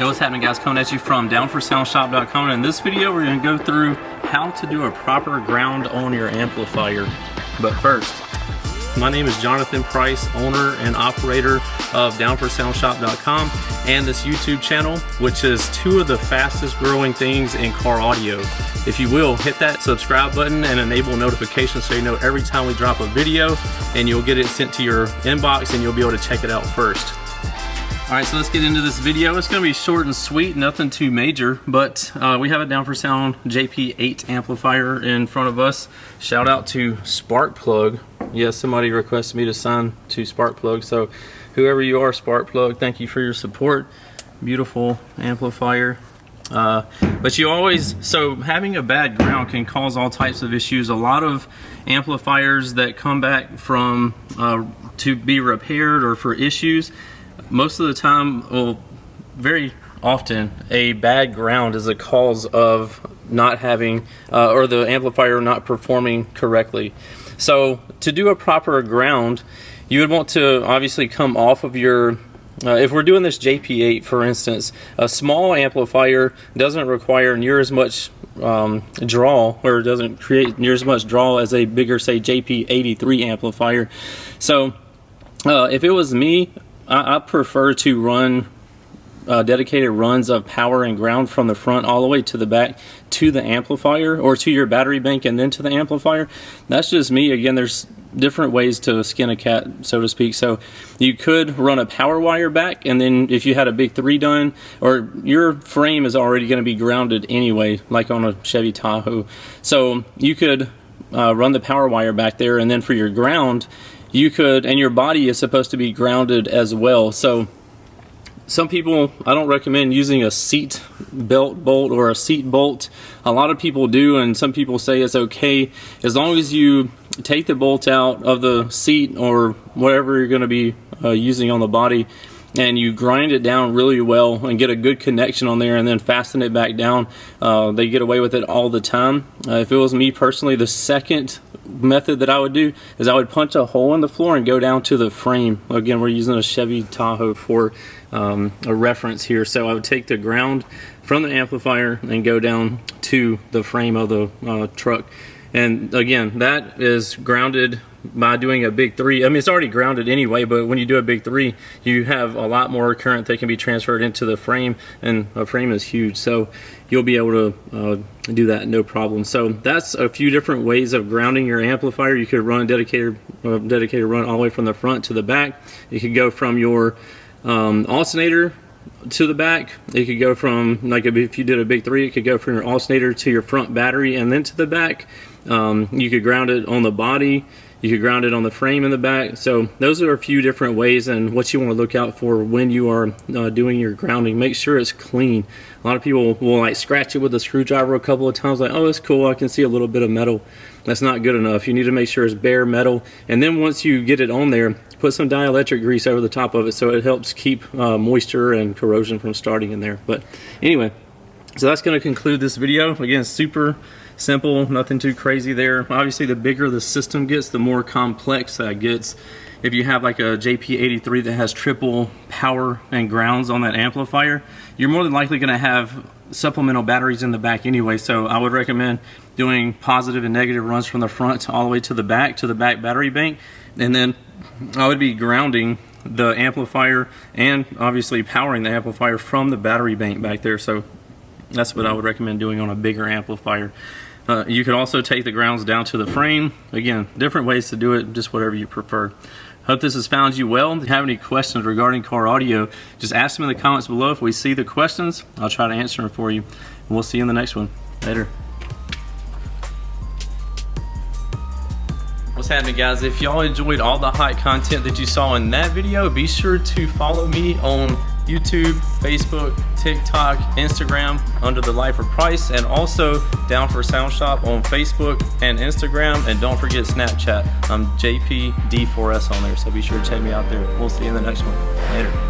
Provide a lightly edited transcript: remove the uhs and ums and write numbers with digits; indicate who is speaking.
Speaker 1: Yo, what's happening, guys? Coming at you from downforsoundshop.com, and in this video we're going to go through how to do a proper ground on your amplifier. But first, my name is Jonathan Price, owner and operator of downforsoundshop.com and this YouTube channel, which is two of the fastest growing things in car audio. If you will, hit that subscribe button and enable notifications so you know every time we drop a video, and you'll get it sent to your inbox and you'll be able to check it out first. Alright, so let's get into this video. It's going to be short and sweet, nothing too major, but we have a Down for Sound JP8 amplifier in front of us. Shout out to Sparkplug. Yes, somebody requested me to sign to Sparkplug, so whoever you are, Sparkplug, thank you for your support. Beautiful amplifier. But you always, so having a bad ground can cause all types of issues. A lot of amplifiers that come back from to be repaired or for issues, most of the time, well, very often, a bad ground is a cause of not having, or the amplifier not performing correctly. So to do a proper ground, you would want to obviously come off of your, if we're doing this JP8 for instance, a small amplifier doesn't require near as much draw, or doesn't create near as much draw as a bigger, say, JP83 amplifier. So if it was me, I prefer to run dedicated runs of power and ground from the front all the way to the back to the amplifier, or to your battery bank and then to the amplifier. That's just me. Again, there's different ways to skin a cat, so to speak. So you could run a power wire back, and then if you had a big 3 done, or your frame is already going to be grounded anyway, like on a Chevy Tahoe, so you could run the power wire back there, and then for your ground, you could, and your body is supposed to be grounded as well. So some people, I don't recommend using a seat belt bolt or a seat bolt. A lot of people do, and some people say it's okay as long as you take the bolt out of the seat or whatever you're going to be using on the body, and you grind it down really well and get a good connection on there, and then fasten it back down. They get away with it all the time. If it was me personally, the second method that I would do is I would punch a hole in the floor and go down to the frame. Again, we're using a Chevy Tahoe for a reference here. So I would take the ground from the amplifier and go down to the frame of the truck. And again, that is grounded by doing a big 3. I mean, it's already grounded anyway, but when you do a big 3, you have a lot more current that can be transferred into the frame, and a frame is huge, so you'll be able to do that no problem. So that's a few different ways of grounding your amplifier. You could run a dedicated run all the way from the front to the back. You could go from your alternator to the back. It could go from, like if you did a big 3, it could go from your alternator to your front battery and then to the back. You could ground it on the body. You could ground it on the frame in the back. So those are a few different ways, and what you want to look out for when you are doing your grounding. Make sure it's clean. A lot of people will like scratch it with a screwdriver a couple of times, like, oh, it's cool, I can see a little bit of metal. That's not good enough. You need to make sure it's bare metal, and then once you get it on there, put some dielectric grease over the top of it so it helps keep moisture and corrosion from starting in there. But anyway, so that's going to conclude this video. Again, super simple, nothing too crazy there. Obviously, the bigger the system gets, the more complex that gets. If you have like a JP83 that has triple power and grounds on that amplifier, you're more than likely going to have supplemental batteries in the back anyway. So I would recommend doing positive and negative runs from the front all the way to the back battery bank, and then I would be grounding the amplifier and obviously powering the amplifier from the battery bank back there. So that's what I would recommend doing on a bigger amplifier. You could also take the grounds down to the frame. Again, different ways to do it, just whatever you prefer. Hope this has found you well. If you have any questions regarding car audio, just ask them in the comments below. If we see the questions, I'll try to answer them for you. And we'll see you in the next one. Later. What's happening, guys? If y'all enjoyed all the hot content that you saw in that video, be sure to follow me on YouTube, Facebook, TikTok, Instagram under the Life of Price, and also Down for Sound Shop on Facebook and Instagram, and don't forget Snapchat. I'm JPD4S on there, so be sure to check me out there. We'll see you in the next one. Later.